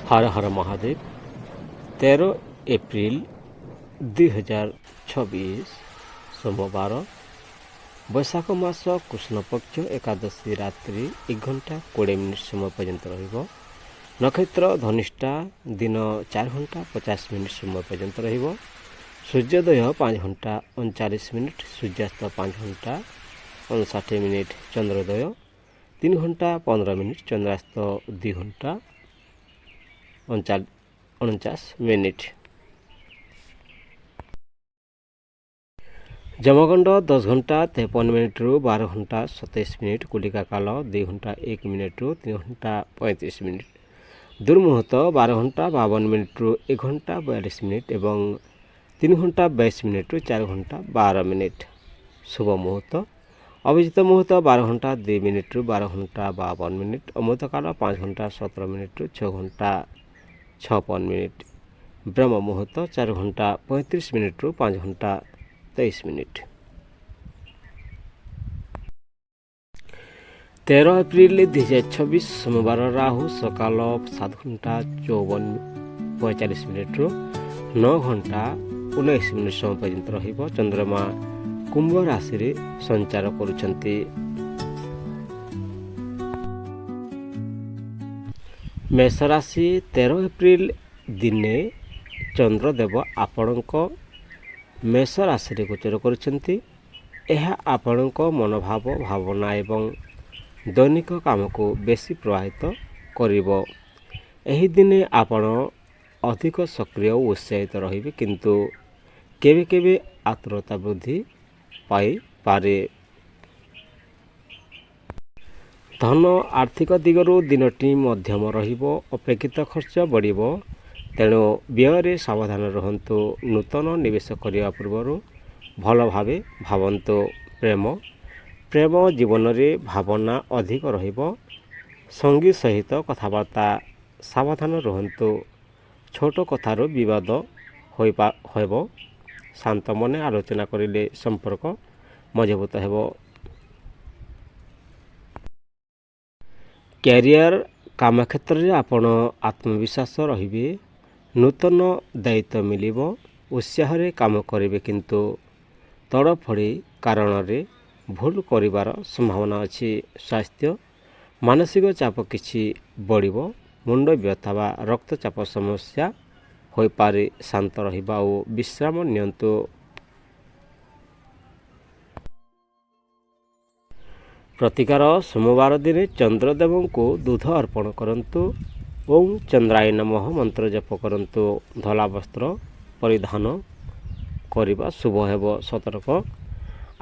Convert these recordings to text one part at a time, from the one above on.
हर हर Mahadev. 13 April 2026 सोमवार, बैशाख मास कृष्ण पक्ष एकादशी रात्रि 1 घंटा 20 मिनिट समय पर्यंत रहिब। नक्षत्र धनिष्ठा दिन 4 घंटा 50 मिनिट समय पर्यंत रहिब। सूर्योदय 5 घंटा 39 मिनिट, सूर्यास्त 5 घंटा 59 मिनिट, चंद्रोदय 3 घंटा 15 मिनिट, चंद्रास्त 2 घंटा 49 मिनिट। जमगंड 10 घंटा 53 मिनिट रु 12 घंटा 27 मिनिट, कुलिका काल 2 घंटा 1 मिनिट रु 3 घंटा 35 मिनिट, दुर्मुहूर्त 12 घंटा 52 मिनिट रु 1 घंटा 42 मिनिट एवं 3 घंटा 22 मिनिट रु 4 घंटा 12 मिनिट। शुभ मुहूर्त अभिजित मुहूर्त 12 घंटा 2 मिनिट रु 12 घंटा 52 मिनिट, अमृत काल 5 घंटा 17 मिनिट रु 6 घंटा 56 मिनिट, ब्रह्म मुहूर्त 4 घंटा 35 मिनिट रु 5 घंटा 23 मिनिट। 13 एप्रिल 2026 सोमवार, राहु सकाल 7 घंटा 45 मिनिट रु 9 घंटा 19 मिनिट समय पर्यंत रहिब। चंद्रमा कुंभ राशि रे संचार करुछंती। मेष राशि 13 एप्रिल दिने चंद्रदेव आपणक मेष राशि रे गोचर करुछंती। ଏହା ଆପଣଙ୍କ ମନୋଭାବ, ଭାବନା ଏବଂ ଦୈନିକ କାମକୁ ବେଶୀ ପ୍ରଭାବିତ କରିବ। ଏହି ଦିନେ ଆପଣ ଅଧିକ ସକ୍ରିୟ ଓ ଉତ୍ସାହିତ ରହିବେ, କିନ୍ତୁ କେବେ କେବେ ଆତ୍ମୀୟତା ବୃଦ୍ଧି ପାଇପାରେ। ଧନ ଆର୍ଥିକ ଦିଗରୁ ଦିନଟି ମଧ୍ୟମ ରହିବ। ଅପେକ୍ଷିତ ଖର୍ଚ୍ଚ ବଢ଼ିବ, ତେଣୁ ବ୍ୟୟରେ ସାବଧାନ ରୁହନ୍ତୁ। ନୂତନ ନିବେଶ କରିବା ପୂର୍ବରୁ ଭଲ ଭାବେ ଭାବନ୍ତୁ। ପ୍ରେମ ଜୀବନରେ ଭାବନା ଅଧିକ ରହିବ। ସଙ୍ଗୀ ସହିତ କଥାବାର୍ତ୍ତା ସାବଧାନ ରୁହନ୍ତୁ। ଛୋଟ କଥାରୁ ବିବାଦ ହେବ। ଶାନ୍ତ ମନେ ଆଲୋଚନା କରିଲେ ସମ୍ପର୍କ ମଜବୁତ ହେବ। କ୍ୟାରିୟର କାମ କ୍ଷେତ୍ରରେ ଆପଣ ଆତ୍ମବିଶ୍ୱାସ ରହିବେ। ନୂତନ ଦାୟିତ୍ୱ ମିଳିବ। ଉତ୍ସାହରେ କାମ କରିବେ, କିନ୍ତୁ ତଡ଼ଫଡ଼ି କାରଣରେ ଭୁଲ କରିବାର ସମ୍ଭାବନା ଅଛି। ସ୍ୱାସ୍ଥ୍ୟ ମାନସିକ ଚାପ କିଛି ବଢ଼ିବ। ମୁଣ୍ଡ ବ୍ୟଥା ବା ରକ୍ତଚାପ ସମସ୍ୟା ହୋଇପାରେ। ଶାନ୍ତ ରହିବା ଓ ବିଶ୍ରାମ ନିଅନ୍ତୁ। ପ୍ରତିକାର ସୋମବାର ଦିନେ ଚନ୍ଦ୍ରଦେବଙ୍କୁ ଦୁଧ ଅର୍ପଣ କରନ୍ତୁ। ଓಂ ଚନ୍ଦ୍ରାୟ ନମଃ ମନ୍ତ୍ର ଜପ କରନ୍ତୁ। ଧଳା ବସ୍ତ୍ର ପରିଧାନ କରିବା ଶୁଭ ହେବ। ସତର୍କ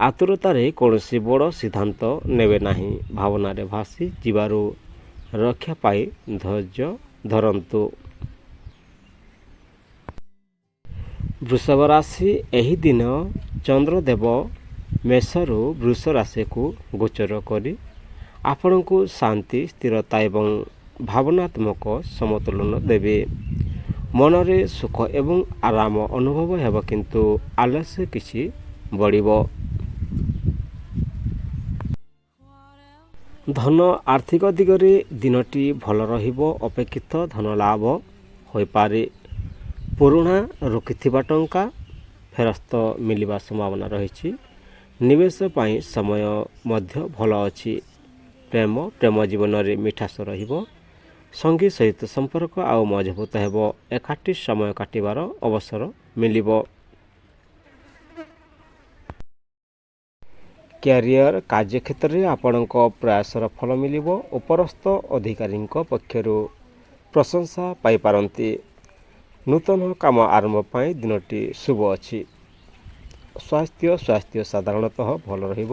ଆତୁରତାରେ କୌଣସି ବଡ଼ ସିଦ୍ଧାନ୍ତ ନେବେ ନାହିଁ। ଭାବନାରେ ଭାସି ଯିବାରୁ ରକ୍ଷା ପାଇ ଧୈର୍ଯ୍ୟ ଧରନ୍ତୁ। ବୃଷଭ ରାଶି ଏହି ଦିନ ଚନ୍ଦ୍ରଦେବ ମେଷରୁ ବୃଷ ରାଶିକୁ ଗୋଚର କରି ଆପଣଙ୍କୁ ଶାନ୍ତି, ସ୍ଥିରତା ଏବଂ ଭାବନାତ୍ମକ ସମତୋଲନ ଦେବେ। ମନରେ ସୁଖ ଏବଂ ଆରାମ ଅନୁଭବ ହେବ, କିନ୍ତୁ ଆଲସ୍ୟ କିଛି ବଢ଼ିବ। ଧନ ଆର୍ଥିକ ଦିଗରେ ଦିନଟି ଭଲ ରହିବ। ଅପେକ୍ଷିତ ଧନ ଲାଭ ହୋଇପାରେ। ପୁରୁଣା ରଖିଥିବା ଟଙ୍କା ଫେରସ୍ତ ମିଳିବା ସମ୍ଭାବନା ରହିଛି। ନିବେଶ ପାଇଁ ସମୟ ମଧ୍ୟ ଭଲ ଅଛି। ପ୍ରେମ ଜୀବନରେ ମିଠାସ ରହିବ। ସଙ୍ଗୀ ସହିତ ସମ୍ପର୍କ ଆଉ ମଜବୁତ ହେବ। ଏକାଠି ସମୟ କାଟିବାର ଅବସର ମିଳିବ। କ୍ୟାରିୟର କାର୍ଯ୍ୟକ୍ଷେତ୍ରରେ ଆପଣଙ୍କ ପ୍ରୟାସର ଫଳ ମିଳିବ। ଉପରସ୍ଥ ଅଧିକାରୀଙ୍କ ପକ୍ଷରୁ ପ୍ରଶଂସା ପାଇପାରନ୍ତି। ନୂତନ କାମ ଆରମ୍ଭ ପାଇଁ ଦିନଟି ଶୁଭ ଅଛି। ସ୍ୱାସ୍ଥ୍ୟ ସାଧାରଣତଃ ଭଲ ରହିବ,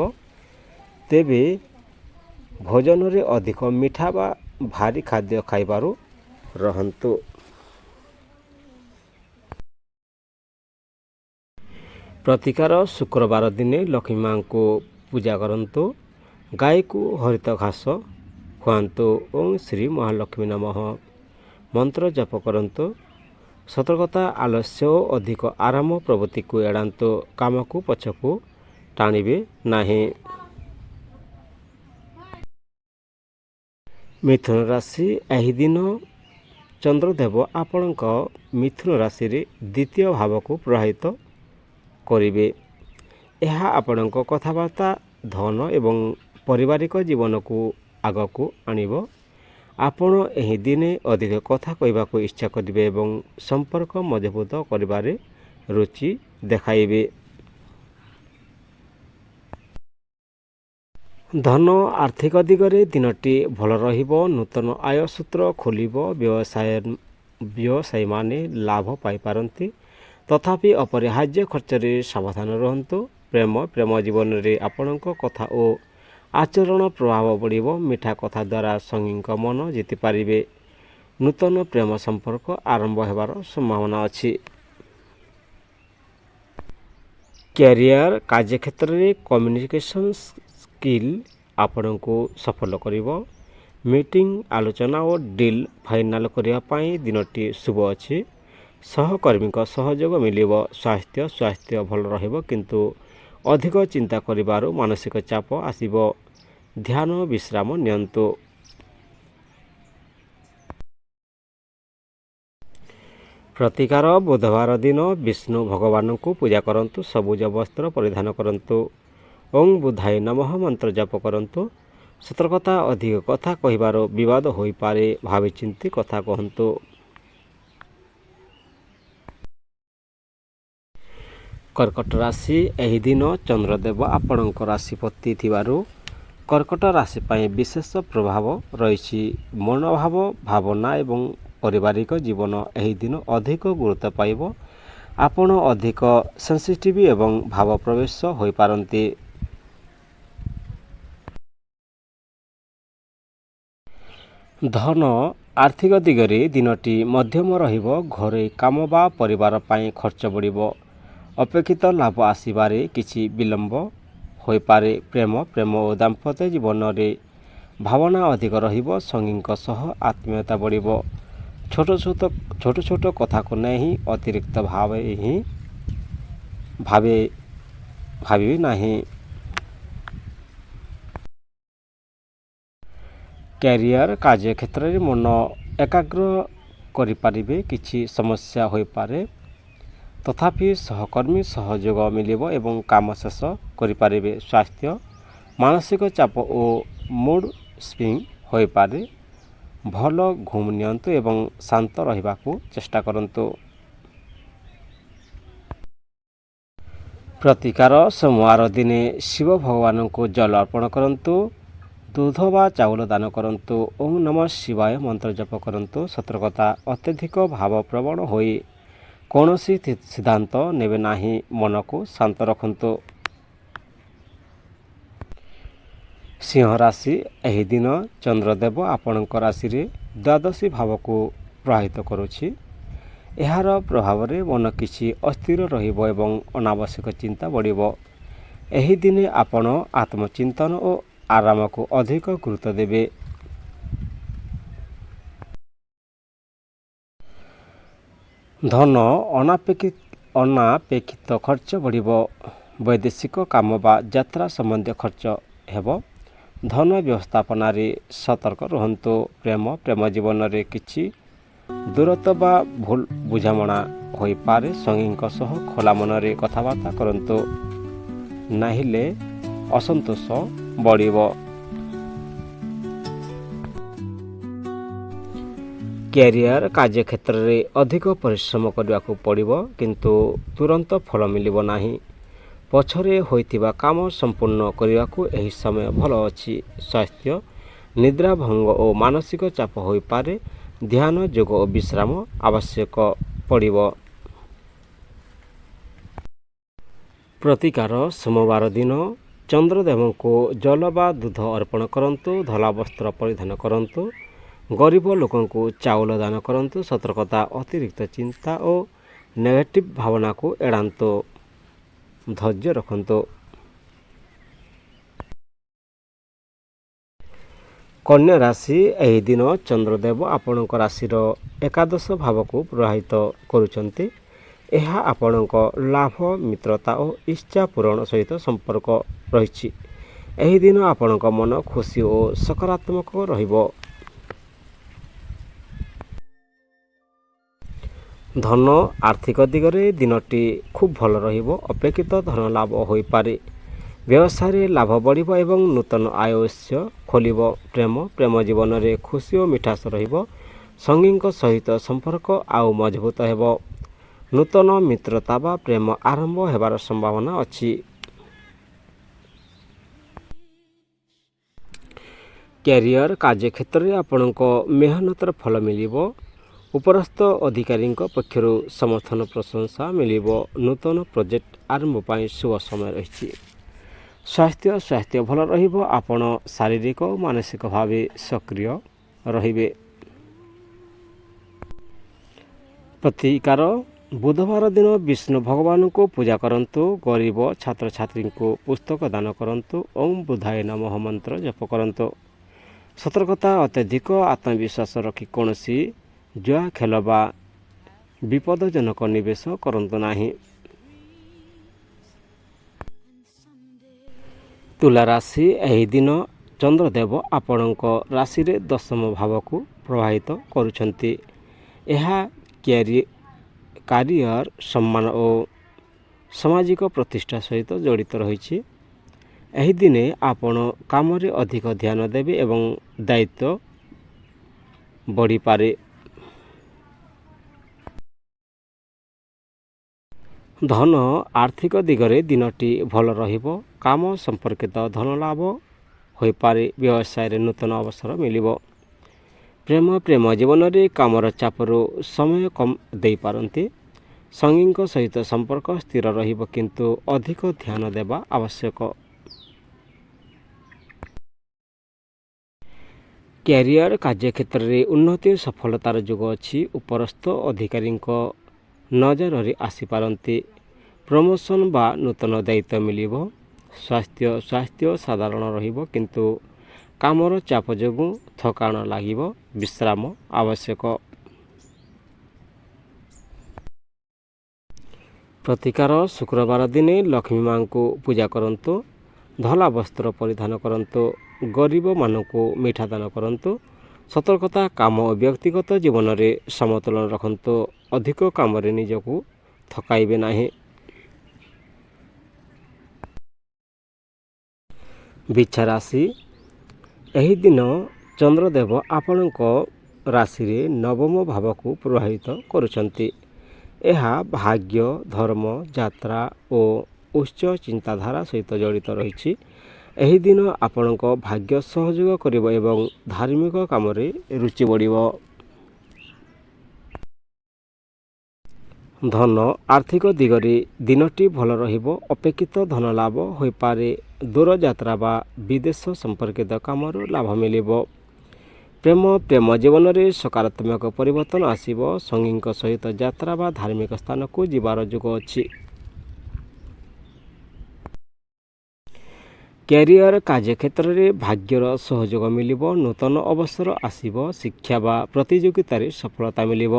ତେବେ ଭୋଜନରେ ଅଧିକ ମିଠା ବା ଭାରୀ ଖାଦ୍ୟ ଖାଇବାରୁ ରହନ୍ତୁ। ପ୍ରତିକାର ଶୁକ୍ରବାର ଦିନେ ଲକ୍ଷ୍ମୀ ମାଙ୍କୁ ପୂଜା କରନ୍ତୁ। ଗାଈକୁ ହରିତ ଘାସ ଖୁଆନ୍ତୁ। ଓಂ ଶ୍ରୀ ମହାଲକ୍ଷ୍ମୀ ନମଃ ମନ୍ତ୍ର ଜପ କରନ୍ତୁ। ସତର୍କତା ଆଲସ୍ୟ ଓ ଅଧିକ ଆରାମ ପ୍ରବୃତ୍ତିକୁ ଏଡ଼ାନ୍ତୁ। କାମକୁ ପଛକୁ ଟାଣିବେ ନାହିଁ। ମିଥୁନ ରାଶି ଏହି ଦିନ ଚନ୍ଦ୍ରଦେବ ଆପଣଙ୍କ ମିଥୁନ ରାଶିରେ ଦ୍ୱିତୀୟ ଭାବକୁ ପ୍ରଭାବିତ କରିବେ। ଏହା ଆପଣଙ୍କ କଥାବାର୍ତ୍ତା, ଧନ ଏବଂ ପାରିବାରିକ ଜୀବନକୁ ଆଗକୁ ଆଣିବ। ଆପଣ ଏହି ଦିନେ ଅଧିକ କଥା କହିବାକୁ ଇଚ୍ଛା କରିବେ ଏବଂ ସମ୍ପର୍କ ମଜବୁତ କରିବାରେ ରୁଚି ଦେଖାଇବେ। ଧନ ଆର୍ଥିକ ଦିଗରେ ଦିନଟି ଭଲ ରହିବ। ନୂତନ ଆୟ ସୂତ୍ର ଖୋଲିବ। ବ୍ୟବସାୟୀମାନେ ଲାଭ ପାଇପାରନ୍ତି, ତଥାପି ଅପରିହାର୍ଯ୍ୟ ଖର୍ଚ୍ଚରେ ସାବଧାନ ରୁହନ୍ତୁ। ପ୍ରେମ ଜୀବନରେ ଆପଣଙ୍କ କଥା ଓ ଆଚରଣ ପ୍ରଭାବ ବଢ଼ିବ। ମିଠା କଥା ଦ୍ୱାରା ସଙ୍ଗୀଙ୍କ ମନ ଜିତିପାରିବେ। ନୂତନ ପ୍ରେମ ସମ୍ପର୍କ ଆରମ୍ଭ ହେବାର ସମ୍ଭାବନା ଅଛି। କ୍ୟାରିୟର କାର୍ଯ୍ୟକ୍ଷେତ୍ରରେ କମ୍ୟୁନିକେସନ୍ ସ୍କିଲ୍ ଆପଣଙ୍କୁ ସଫଳ କରିବ। ମିଟିଂ, ଆଲୋଚନା ଓ ଡିଲ୍ ଫାଇନାଲ କରିବା ପାଇଁ ଦିନଟି ଶୁଭ ଅଛି। ସହକର୍ମୀଙ୍କ ସହଯୋଗ ମିଳିବ। ସ୍ୱାସ୍ଥ୍ୟ ଭଲ ରହିବ, କିନ୍ତୁ ଅଧିକ ଚିନ୍ତା କରିବାରୁ ମାନସିକ ଚାପ ଆସିବ। ଧ୍ୟାନ ବିଶ୍ରାମ ନିଅନ୍ତୁ। ପ୍ରତିକାର ବୁଧବାର ଦିନ ବିଷ୍ଣୁ ଭଗବାନଙ୍କୁ ପୂଜା କରନ୍ତୁ। ସବୁଜ ବସ୍ତ୍ର ପରିଧାନ କରନ୍ତୁ। ଓଁ ବୁଧାୟ ନମଃ ମନ୍ତ୍ର ଜପ କରନ୍ତୁ। ସତର୍କତା, ଅଧିକ କଥା କହିବାରୁ ବିବାଦ ହୋଇପାରେ। ଭାବିଚିନ୍ତି କଥା କୁହନ୍ତୁ। କର୍କଟ ରାଶି, ଏହି ଦିନ ଚନ୍ଦ୍ରଦେବ ଆପଣଙ୍କ ରାଶିପତି ଥିବାରୁ କର୍କଟ ରାଶି ପାଇଁ ବିଶେଷ ପ୍ରଭାବ ରହିଛି। ମନୋଭାବ, ଭାବନା ଏବଂ ପାରିବାରିକ ଜୀବନ ଏହି ଦିନ ଅଧିକ ଗୁରୁତ୍ୱ ପାଇବ। ଆପଣ ଅଧିକ ସେନ୍ସିଟିଭ୍ ଏବଂ ଭାବପ୍ରବଶ ହୋଇପାରନ୍ତି। ଧନ ଆର୍ଥିକ ଦିଗରେ ଦିନଟି ମଧ୍ୟମ ରହିବ। ଘରୋଇ କାମ ବା ପରିବାର ପାଇଁ ଖର୍ଚ୍ଚ ବଢ଼ିବ। ଅପେକ୍ଷିତ ଲାଭ ଆସିବାରେ କିଛି ବିଳମ୍ବ ହୋଇପାରେ। ପ୍ରେମ ଓ ଦାମ୍ପତ୍ୟ ଜୀବନରେ ଭାବନା ଅଧିକ ରହିବ। ସଙ୍ଗୀଙ୍କ ସହ ଆତ୍ମୀୟତା ବଢ଼ିବ। ଛୋଟ କଥାକୁ ନେଇ ଅତିରିକ୍ତ ଭାବିବେ ନାହିଁ। କ୍ୟାରିୟର କାର୍ଯ୍ୟକ୍ଷେତ୍ରରେ ମନ ଏକାଗ୍ର କରିପାରିବେ। କିଛି ସମସ୍ୟା ହୋଇପାରେ, ତଥାପି ସହକର୍ମୀ ସହଯୋଗ ମିଳିବ ଏବଂ କାମ ଶେଷ କରିପାରିବେ। ସ୍ୱାସ୍ଥ୍ୟ, ମାନସିକ ଚାପ ଓ ମୁଡ୍ ସ୍ୱିଙ୍ଗ ହୋଇପାରେ। ଭଲ ଘୁମ ନିଅନ୍ତୁ ଏବଂ ଶାନ୍ତ ରହିବାକୁ ଚେଷ୍ଟା କରନ୍ତୁ। ପ୍ରତିକାର ସୋମବାର ଦିନେ ଶିବ ଭଗବାନଙ୍କୁ ଜଳ ଅର୍ପଣ କରନ୍ତୁ। ଦୁଧ ବା ଚାଉଳ ଦାନ କରନ୍ତୁ। ଓଁ ନମଃ ଶିବାୟ ମନ୍ତ୍ର ଜପ କରନ୍ତୁ। ସତର୍କତା, ଅତ୍ୟଧିକ ଭାବପ୍ରବଣ ହୋଇ କୌଣସି ସିଦ୍ଧାନ୍ତ ନେବେ ନାହିଁ। ମନକୁ ଶାନ୍ତ ରଖନ୍ତୁ। ସିଂହ ରାଶି, ଏହି ଦିନ ଚନ୍ଦ୍ରଦେବ ଆପଣଙ୍କ ରାଶିରେ ଦ୍ୱାଦଶୀ ଭାବକୁ ପ୍ରଭାବିତ କରୁଛି। ଏହାର ପ୍ରଭାବରେ ମନ କିଛି ଅସ୍ଥିର ରହିବ ଏବଂ ଅନାବଶ୍ୟକ ଚିନ୍ତା ବଢ଼ିବ। ଏହି ଦିନେ ଆପଣ ଆତ୍ମଚିନ୍ତନ ଓ ଆରାମକୁ ଅଧିକ ଗୁରୁତ୍ୱ ଦେବେ। ଧନ ଅନାପେକ୍ଷିତ ଖର୍ଚ୍ଚ ବଢ଼ିବ। ବୈଦେଶିକ କାମ ବା ଯାତ୍ରା ସମ୍ବନ୍ଧୀୟ ଖର୍ଚ୍ଚ ହେବ। ଧନ ବ୍ୟବସ୍ଥାପନାରେ ସତର୍କ ରୁହନ୍ତୁ। ପ୍ରେମ ଜୀବନରେ କିଛି ଦୂରତ୍ୱ ବା ଭୁଲ ବୁଝାମଣା ହୋଇପାରେ। ସଙ୍ଗୀଙ୍କ ସହ ଖୋଲା ମନରେ କଥାବାର୍ତ୍ତା କରନ୍ତୁ, ନହେଲେ ଅସନ୍ତୋଷ ବଢ଼ିବ। କ୍ୟାରିୟର କାର୍ଯ୍ୟକ୍ଷେତ୍ରରେ ଅଧିକ ପରିଶ୍ରମ କରିବାକୁ ପଡ଼ିବ, କିନ୍ତୁ ତୁରନ୍ତ ଫଳ ମିଳିବ ନାହିଁ। ପଛରେ ହୋଇଥିବା କାମ ସମ୍ପୂର୍ଣ୍ଣ କରିବାକୁ ଏହି ସମୟ ଭଲ ଅଛି। ସ୍ୱାସ୍ଥ୍ୟ, ନିଦ୍ରା ଭଙ୍ଗ ଓ ମାନସିକ ଚାପ ହୋଇପାରେ। ଧ୍ୟାନ, ଯୋଗ ଓ ବିଶ୍ରାମ ଆବଶ୍ୟକ ପଡ଼ିବ। ପ୍ରତିକାର ସୋମବାର ଦିନ ଚନ୍ଦ୍ରଦେବଙ୍କୁ ଜଳ ବା ଦୁଧ ଅର୍ପଣ କରନ୍ତୁ। ଧଳା ବସ୍ତ୍ର ପରିଧାନ କରନ୍ତୁ। ଗରିବ ଲୋକଙ୍କୁ ଚାଉଳ ଦାନ କରନ୍ତୁ। ସତର୍କତା, ଅତିରିକ୍ତ ଚିନ୍ତା ଓ ନେଗେଟିଭ୍ ଭାବନାକୁ ଏଡ଼ାନ୍ତୁ। ଧୈର୍ଯ୍ୟ ରଖନ୍ତୁ। କନ୍ୟା ରାଶି, ଏହି ଦିନ ଚନ୍ଦ୍ରଦେବ ଆପଣଙ୍କ ରାଶିର ଏକାଦଶ ଭାବକୁ ପ୍ରଭାବିତ କରୁଛନ୍ତି। ଏହା ଆପଣଙ୍କ ଲାଭ, ମିତ୍ରତା ଓ ଇଚ୍ଛା ପୂରଣ ସହିତ ସମ୍ପର୍କ ରହିଛି। ଏହି ଦିନ ଆପଣଙ୍କ ମନ ଖୁସି ଓ ସକାରାତ୍ମକ ରହିବ। ଧନ ଆର୍ଥିକ ଦିଗରେ ଦିନଟି ଖୁବ୍ ଭଲ ରହିବ। ଅପେକ୍ଷିତ ଧନ ଲାଭ ହୋଇପାରେ। ବ୍ୟବସାୟରେ ଲାଭ ବଢ଼ିବ ଏବଂ ନୂତନ ଆୟ ଉତ୍ସ ଖୋଲିବ। ପ୍ରେମ ଜୀବନରେ ଖୁସି ଓ ମିଠାସ ରହିବ। ସଙ୍ଗୀଙ୍କ ସହିତ ସମ୍ପର୍କ ଆଉ ମଜବୁତ ହେବ। ନୂତନ ମିତ୍ରତା ବା ପ୍ରେମ ଆରମ୍ଭ ହେବାର ସମ୍ଭାବନା ଅଛି। କ୍ୟାରିୟର କାର୍ଯ୍ୟକ୍ଷେତ୍ରରେ ଆପଣଙ୍କ ମେହନତର ଫଳ ମିଳିବ। ଉପରସ୍ଥ ଅଧିକାରୀଙ୍କ ପକ୍ଷରୁ ସମର୍ଥନ ପ୍ରଶଂସା ମିଳିବ। ନୂତନ ପ୍ରୋଜେକ୍ଟ ଆରମ୍ଭ ପାଇଁ ଶୁଭ ସମୟ ରହିଛି। ସ୍ୱାସ୍ଥ୍ୟ ଭଲ ରହିବ। ଆପଣ ଶାରୀରିକ ଓ ମାନସିକ ଭାବେ ସକ୍ରିୟ ରହିବେ। ପ୍ରତିକାର ବୁଧବାର ଦିନ ବିଷ୍ଣୁ ଭଗବାନଙ୍କୁ ପୂଜା କରନ୍ତୁ। ଗରିବ ଛାତ୍ରଛାତ୍ରୀଙ୍କୁ ପୁସ୍ତକ ଦାନ କରନ୍ତୁ। ଓಂ ବୁଧାୟ ନମଃ ମନ୍ତ୍ର ଜପ କରନ୍ତୁ। ସତର୍କତା ଅତ୍ୟଧିକ ଆତ୍ମବିଶ୍ୱାସ ରଖି କୌଣସି ଜୁଆ ଖେଳ ବା ବିପଦଜନକ ନିବେଶ କରନ୍ତୁ ନାହିଁ। ତୁଲା ରାଶି ଏହି ଦିନ ଚନ୍ଦ୍ରଦେବ ଆପଣଙ୍କ ରାଶିରେ ଦଶମ ଭାବକୁ ପ୍ରଭାବିତ କରୁଛନ୍ତି। ଏହା କ୍ୟାରିୟର ସମ୍ମାନ ଓ ସାମାଜିକ ପ୍ରତିଷ୍ଠା ସହିତ ଜଡ଼ିତ ରହିଛି। ଏହି ଦିନେ ଆପଣ କାମରେ ଅଧିକ ଧ୍ୟାନ ଦେବେ ଏବଂ ଦାୟିତ୍ୱ ବଢ଼ିପାରେ। ଧନ ଆର୍ଥିକ ଦିଗରେ ଦିନଟି ଭଲ ରହିବ। କାମ ସମ୍ପର୍କିତ ଧନ ଲାଭ ହୋଇପାରେ। ବ୍ୟବସାୟରେ ନୂତନ ଅବସର ମିଳିବ। ପ୍ରେମ ଜୀବନରେ କାମର ଚାପରୁ ସମୟ କମ୍ ଦେଇପାରନ୍ତି। ସଙ୍ଗୀଙ୍କ ସହିତ ସମ୍ପର୍କ ସ୍ଥିର ରହିବ କିନ୍ତୁ ଅଧିକ ଧ୍ୟାନ ଦେବା ଆବଶ୍ୟକ। କ୍ୟାରିୟର କାର୍ଯ୍ୟକ୍ଷେତ୍ରରେ ଉନ୍ନତି ଓ ସଫଳତାର ଯୋଗ ଅଛି। ଉପରସ୍ଥ ଅଧିକାରୀଙ୍କ ନଜରରେ ଆସିପାରନ୍ତି। ପ୍ରମୋସନ୍ ବା ନୂତନ ଦାୟିତ୍ୱ ମିଳିବ। ସ୍ୱାସ୍ଥ୍ୟ ସାଧାରଣ ରହିବ କିନ୍ତୁ କାମର ଚାପ ଯୋଗୁଁ ଥକାନ ଲାଗିବ। ବିଶ୍ରାମ ଆବଶ୍ୟକ। ପ୍ରତିକାର ଶୁକ୍ରବାର ଦିନେ ଲକ୍ଷ୍ମୀ ମାଙ୍କୁ ପୂଜା କରନ୍ତୁ। ଧଳା ବସ୍ତ୍ର ପରିଧାନ କରନ୍ତୁ। ଗରିବମାନଙ୍କୁ ମିଠା ଦାନ କରନ୍ତୁ। ସତର୍କତା କାମ ଓ ବ୍ୟକ୍ତିଗତ ଜୀବନରେ ସମତୁଳନ ରଖନ୍ତୁ। ଅଧିକ କାମରେ ନିଜକୁ ଥକାଇବେ ନାହିଁ। ବିଛା ରାଶି ଏହି ଦିନ ଚନ୍ଦ୍ରଦେବ ଆପଣଙ୍କ ରାଶିରେ ନବମ ଭାବକୁ ପ୍ରଭାବିତ କରୁଛନ୍ତି। ଏହା ଭାଗ୍ୟ, ଧର୍ମ, ଯାତ୍ରା ଓ ଉଚ୍ଚ ଚିନ୍ତାଧାରା ସହିତ ଜଡ଼ିତ ରହିଛି। ଏହି ଦିନ ଆପଣଙ୍କ ଭାଗ୍ୟ ସହଯୋଗ କରିବ ଏବଂ ଧାର୍ମିକ କାମରେ ରୁଚି ବଢ଼ିବ। ଧନ ଆର୍ଥିକ ଦିଗରେ ଦିନଟି ଭଲ ରହିବ। ଅପେକ୍ଷିତ ଧନ ଲାଭ ହୋଇପାରେ। ଦୂରଯାତ୍ରା ବା ବିଦେଶ ସମ୍ପର୍କିତ କାମରୁ ଲାଭ ମିଳିବ। ପ୍ରେମ ଜୀବନରେ ସକାରାତ୍ମକ ପରିବର୍ତ୍ତନ ଆସିବ। ସଙ୍ଗୀଙ୍କ ସହିତ ଯାତ୍ରା ବା ଧାର୍ମିକ ସ୍ଥାନକୁ ଯିବାର ଯୋଗ ଅଛି। କ୍ୟାରିୟର କାର୍ଯ୍ୟକ୍ଷେତ୍ରରେ ଭାଗ୍ୟର ସହଯୋଗ ମିଳିବ। ନୂତନ ଅବସର ଆସିବ। ଶିକ୍ଷା ବା ପ୍ରତିଯୋଗିତାରେ ସଫଳତା ମିଳିବ।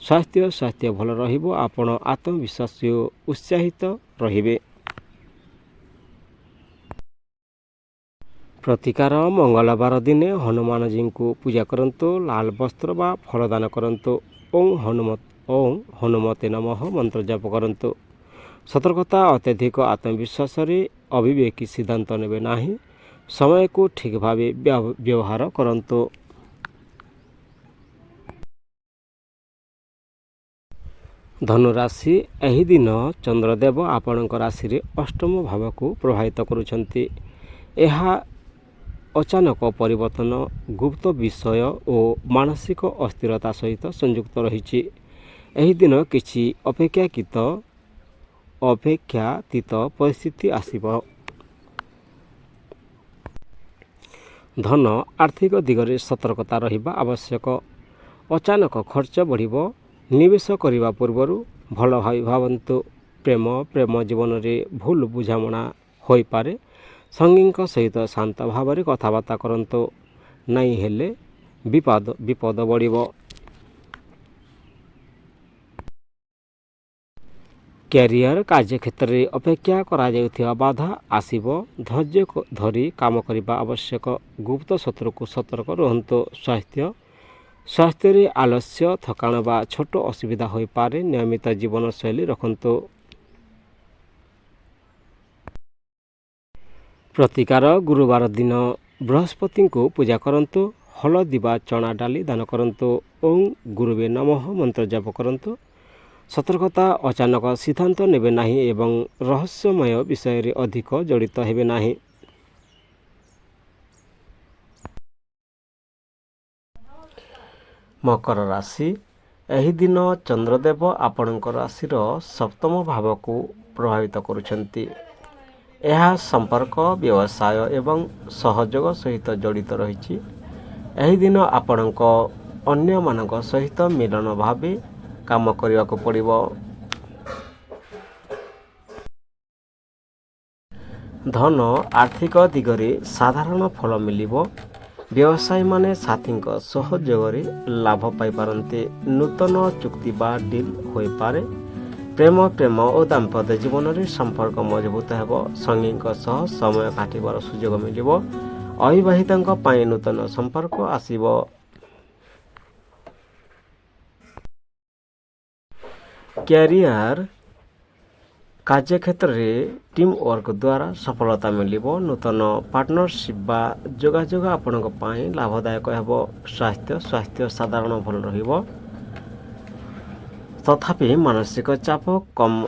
ସ୍ୱାସ୍ଥ୍ୟ ଭଲ ରହିବ। ଆପଣ ଆତ୍ମବିଶ୍ୱାସୀ ଓ ଉତ୍ସାହିତ ରହିବେ। ପ୍ରତିକାର ମଙ୍ଗଳବାର ଦିନେ ହନୁମାନଜୀଙ୍କୁ ପୂଜା କରନ୍ତୁ। ଲାଲ ବସ୍ତ୍ର ବା ଫଳ ଦାନ କରନ୍ତୁ। ଓಂ ହନୁମତେ ନମଃ ମନ୍ତ୍ର ଜପ କରନ୍ତୁ। ସତର୍କତା ଅତ୍ୟଧିକ ଆତ୍ମବିଶ୍ୱାସରେ ଅବିବେକୀ ସିଦ୍ଧାନ୍ତ ନେବେ ନାହିଁ। ସମୟକୁ ଠିକ୍ ଭାବେ ବ୍ୟବହାର କରନ୍ତୁ। ଧନୁରାଶି ଏହି ଦିନ ଚନ୍ଦ୍ରଦେବ ଆପଣଙ୍କ ରାଶିରେ ଅଷ୍ଟମ ଭାବକୁ ପ୍ରଭାବିତ କରୁଛନ୍ତି। ଏହା ଅଚାନକ ପରିବର୍ତ୍ତନ, ଗୁପ୍ତ ବିଷୟ ଓ ମାନସିକ ଅସ୍ଥିରତା ସହିତ ସଂଯୁକ୍ତ ରହିଛି। ଏହି ଦିନ କିଛି ଅପେକ୍ଷାକୃତ ପରିସ୍ଥିତି ଆସିବ। ଧନ ଆର୍ଥିକ ଦିଗରେ ସତର୍କତା ରହିବା ଆବଶ୍ୟକ। ଅଚାନକ ଖର୍ଚ୍ଚ ବଢ଼ିବ। ନିବେଶ କରିବା ପୂର୍ବରୁ ଭଲ ଭାବନ୍ତୁ। ପ୍ରେମ ଜୀବନରେ ଭୁଲ ବୁଝାମଣା ହୋଇପାରେ। ସଙ୍ଗୀଙ୍କ ସହିତ ଶାନ୍ତ ଭାବରେ କଥାବାର୍ତ୍ତା କରନ୍ତୁ ନାହିଁ ହେଲେ ବିପଦ ବଢ଼ିବ। କ୍ୟାରିୟର କାର୍ଯ୍ୟକ୍ଷେତ୍ରରେ ଅପେକ୍ଷା କରାଯାଉଥିବା ବାଧା ଆସିବ। ଧୈର୍ଯ୍ୟ ଧରି କାମ କରିବା ଆବଶ୍ୟକ। ଗୁପ୍ତ ଶତ୍ରୁକୁ ସତର୍କ ରୁହନ୍ତୁ। ସ୍ୱାସ୍ଥ୍ୟ ସ୍ୱାସ୍ଥ୍ୟରେ ଆଲସ୍ୟ, ଥକାଣ ବା ଛୋଟ ଅସୁବିଧା ହୋଇପାରେ। ନିୟମିତ ଜୀବନଶୈଳୀ ରଖନ୍ତୁ। ପ୍ରତିକାର ଗୁରୁବାର ଦିନ ବୃହସ୍ପତିଙ୍କୁ ପୂଜା କରନ୍ତୁ। ହଳଦୀ ବା ଚଣା ଡାଲି ଦାନ କରନ୍ତୁ। ଓಂ ଗୁରୁବେ ନମଃ ମନ୍ତ୍ର ଜପ କରନ୍ତୁ। ସତର୍କତା, ଅଚାନକ ସିଦ୍ଧାନ୍ତ ନେବେ ନାହିଁ ଏବଂ ରହସ୍ୟମୟ ବିଷୟରେ ଅଧିକ ଜଡ଼ିତ ହେବେ ନାହିଁ। ମକର ରାଶି। ଏହି ଦିନ ଚନ୍ଦ୍ରଦେବ ଆପଣଙ୍କ ରାଶିର ସପ୍ତମ ଭାବକୁ ପ୍ରଭାବିତ କରୁଛନ୍ତି। ଏହା ସମ୍ପର୍କ, ବ୍ୟବସାୟ ଏବଂ ସହଯୋଗ ସହିତ ଜଡ଼ିତ ରହିଛି। ଏହି ଦିନ ଆପଣଙ୍କ ଅନ୍ୟମାନଙ୍କ ସହିତ ମିଳନ ଭାବେ କାମ କରିବାକୁ ପଡ଼ିବ। ଧନ, ଆର୍ଥିକ ଦିଗରେ ସାଧାରଣ ଫଳ ମିଳିବ। ବ୍ୟବସାୟୀମାନେ ସାଥୀଙ୍କ ସହଯୋଗରେ ଲାଭ ପାଇପାରନ୍ତି। ନୂତନ ଚୁକ୍ତି ବା ଡିଲ୍ ହୋଇପାରେ। ପ୍ରେମ ଓ ଦାମ୍ପତ୍ୟ ଜୀବନରେ ସମ୍ପର୍କ ମଜବୁତ ହେବ। ସଙ୍ଗୀଙ୍କ ସହ ସମୟ କାଟିବାର ସୁଯୋଗ ମିଳିବ। ଅବିବାହିତଙ୍କ ପାଇଁ ନୂତନ ସମ୍ପର୍କ ଆସିବ। କ୍ୟାରିୟର, କାର୍ଯ୍ୟକ୍ଷେତ୍ରରେ ଟିମ୍ ୱାର୍କ ଦ୍ୱାରା ସଫଳତା ମିଳିବ। ନୂତନ ପାର୍ଟନରସିପ୍ ବା ଯୋଗାଯୋଗ ଆପଣଙ୍କ ପାଇଁ ଲାଭଦାୟକ ହେବ। ସ୍ୱାସ୍ଥ୍ୟ ସାଧାରଣ ଭଲ ରହିବ। ତଥାପି ମାନସିକ ଚାପ କମ୍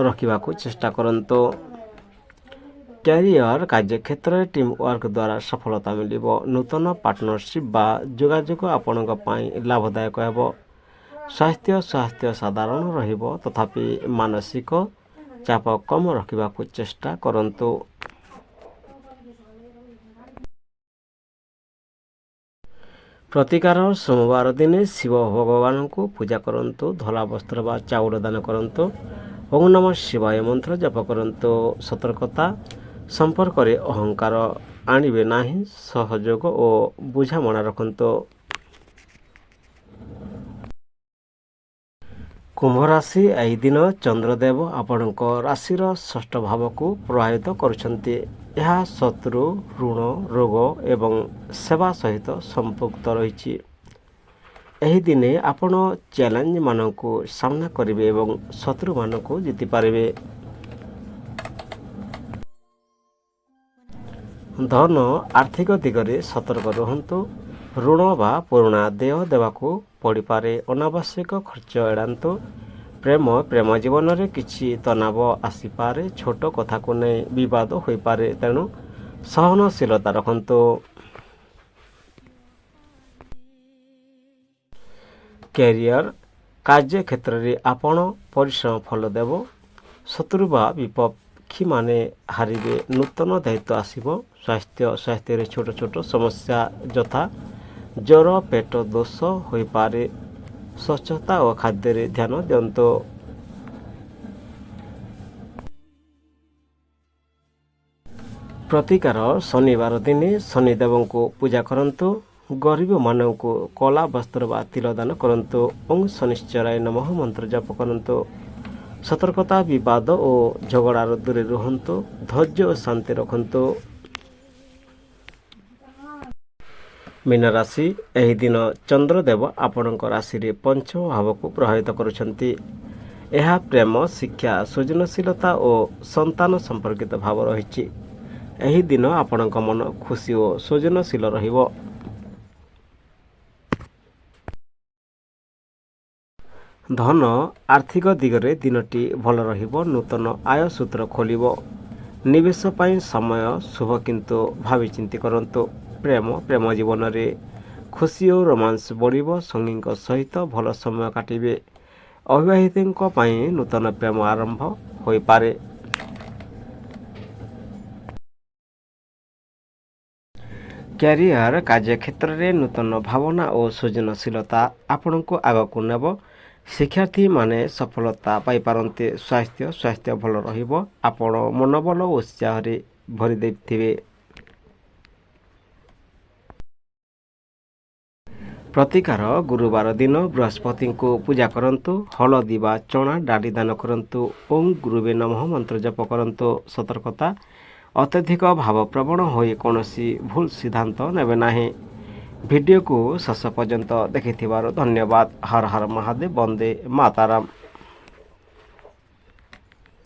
ରଖିବାକୁ ଚେଷ୍ଟା କରନ୍ତୁ। କ୍ୟାରିୟର, କାର୍ଯ୍ୟକ୍ଷେତ୍ରରେ ଟିମ୍ ୱାର୍କ ଦ୍ୱାରା ସଫଳତା ମିଳିବ। ନୂତନ ପାର୍ଟନରସିପ୍ ବା ଯୋଗାଯୋଗ ଆପଣଙ୍କ ପାଇଁ ଲାଭଦାୟକ ହେବ। ସ୍ୱାସ୍ଥ୍ୟ ସାଧାରଣ ରହିବ। ତଥାପି ମାନସିକ ଚାପ କମ୍ ରଖିବାକୁ ଚେଷ୍ଟା କରନ୍ତୁ। ପ୍ରତିକାର, ସୋମବାର ଦିନେ ଶିବ ଭଗବାନଙ୍କୁ ପୂଜା କରନ୍ତୁ। ଧଳା ବସ୍ତ୍ର ବା ଚାଉଳ ଦାନ କରନ୍ତୁ। ଓଁ ନମଃ ଶିବାୟ ମନ୍ତ୍ର ଜପ କରନ୍ତୁ। ସତର୍କତା, ସମ୍ପର୍କରେ ଅହଙ୍କାର ଆଣିବେ ନାହିଁ। ସହଯୋଗ ଓ ବୁଝାମଣା ରଖନ୍ତୁ। କୁମ୍ଭ ରାଶି। ଏହି ଦିନ ଚନ୍ଦ୍ରଦେବ ଆପଣଙ୍କ ରାଶିର ଷଷ୍ଠ ଭାବକୁ ପ୍ରଭାବିତ କରୁଛନ୍ତି। ଏହା ଶତ୍ରୁ, ଋଣ, ରୋଗ ଏବଂ ସେବା ସହିତ ସମ୍ପୃକ୍ତ ରହିଛି। ଏହି ଦିନେ ଆପଣ ଚ୍ୟାଲେଞ୍ଜମାନଙ୍କୁ ସାମ୍ନା କରିବେ ଏବଂ ଶତ୍ରୁମାନଙ୍କୁ ଜିତିପାରିବେ। ଧନ, ଆର୍ଥିକ ଦିଗରେ ସତର୍କ ରୁହନ୍ତୁ। ଋଣ ବା ପୁରୁଣା ଦେୟ ଦେବାକୁ ପଡ଼ିପାରେ। ଅନାବଶ୍ୟକ ଖର୍ଚ୍ଚ ଏଡ଼ାନ୍ତୁ। ପ୍ରେମ ଜୀବନରେ କିଛି ତନାବ ଆସିପାରେ। ଛୋଟ କଥାକୁ ନେଇ ବିବାଦ ହୋଇପାରେ, ତେଣୁ ସହନଶୀଳତା ରଖନ୍ତୁ। କ୍ୟାରିୟର, କାର୍ଯ୍ୟକ୍ଷେତ୍ରରେ ଆପଣ ପରିଶ୍ରମ ଫଳ ଦେବ। ଶତ୍ରୁ ବା ବିପକ୍ଷୀମାନେ ହାରିବେ। ନୂତନ ଦାୟିତ୍ୱ ଆସିବ। ସ୍ୱାସ୍ଥ୍ୟରେ ଛୋଟ ସମସ୍ୟା ଯଥା ଜ୍ୱର, ପେଟ ଦୋଷ ହୋଇପାରେ। ସ୍ୱଚ୍ଛତା ଓ ଖାଦ୍ୟରେ ଧ୍ୟାନ ଦିଅନ୍ତୁ। ପ୍ରତିକାର, ଶନିବାର ଦିନେ ଶନିଦେବଙ୍କୁ ପୂଜା କରନ୍ତୁ। ଗରିବମାନଙ୍କୁ କଳା ବସ୍ତ୍ର ବା ତିଲ ଦାନ କରନ୍ତୁ। ଓଁ ଶନିଶ୍ଚରାୟ ନମଃ ମନ୍ତ୍ର ଜପ କରନ୍ତୁ। ସତର୍କତା, ବିବାଦ ଓ ଝଗଡ଼ାରୁ ଦୂରେ ରୁହନ୍ତୁ। ଧୈର୍ଯ୍ୟ ଓ ଶାନ୍ତି ରଖନ୍ତୁ। ମୀନ ରାଶି। ଏହି ଦିନ ଚନ୍ଦ୍ରଦେବ ଆପଣଙ୍କ ରାଶିରେ ପଞ୍ଚମ ଭାବକୁ ପ୍ରଭାବିତ କରୁଛନ୍ତି। ଏହା ପ୍ରେମ, ଶିକ୍ଷା, ସୃଜନଶୀଳତା ଓ ସନ୍ତାନ ସମ୍ପର୍କିତ ଭାବ ରହିଛି। ଏହି ଦିନ ଆପଣଙ୍କ ମନ ଖୁସି ଓ ସୃଜନଶୀଳ ରହିବ। ଧନ, ଆର୍ଥିକ ଦିଗରେ ଦିନଟି ଭଲ ରହିବ। ନୂତନ ଆୟ ସୂତ୍ର ଖୋଲିବ। ନିବେଶ ପାଇଁ ସମୟ ଶୁଭ, କିନ୍ତୁ ଭାବିଚିନ୍ତି କରନ୍ତୁ। ପ୍ରେମ ଜୀବନରେ ଖୁସି ଓ ରୋମାନ୍ସ ବଢ଼ିବ। ସଙ୍ଗୀଙ୍କ ସହିତ ଭଲ ସମୟ କାଟିବେ। ଅବିବାହିତଙ୍କ ପାଇଁ ନୂତନ ପ୍ରେମ ଆରମ୍ଭ ହୋଇପାରେ। କ୍ୟାରିୟର, କାର୍ଯ୍ୟକ୍ଷେତ୍ରରେ ନୂତନ ଭାବନା ଓ ସୃଜନଶୀଳତା ଆପଣଙ୍କୁ ଆଗକୁ ନେବ। ଶିକ୍ଷାର୍ଥୀମାନେ ସଫଳତା ପାଇପାରନ୍ତି। ସ୍ୱାସ୍ଥ୍ୟ ଭଲ ରହିବ। ଆପଣ ମନୋବଳ ଓ ଉତ୍ସାହରେ ଭରି ଦେଇଥିବେ। ପ୍ରତିକାର, ଗୁରୁବାର ଦିନ ବୃହସ୍ପତିଙ୍କୁ ପୂଜା କରନ୍ତୁ। ହଳଦୀ ବା ଚଣା ଡାଲି ଦାନ କରନ୍ତୁ। ଓଁ ଗୁରୁବେ ନମଃ ମନ୍ତ୍ର ଜପ କରନ୍ତୁ। ସତର୍କତା, ଅତ୍ୟଧିକ ଭାବପ୍ରବଣ ହୋଇ କୌଣସି ଭୁଲ ସିଦ୍ଧାନ୍ତ ନେବେ ନାହିଁ। ଭିଡ଼ିଓକୁ ଶେଷ ପର୍ଯ୍ୟନ୍ତ ଦେଖିଥିବାରୁ ଧନ୍ୟବାଦ। ହର ହର ମହାଦେବ, ବନ୍ଦେ ମାତାରାମ।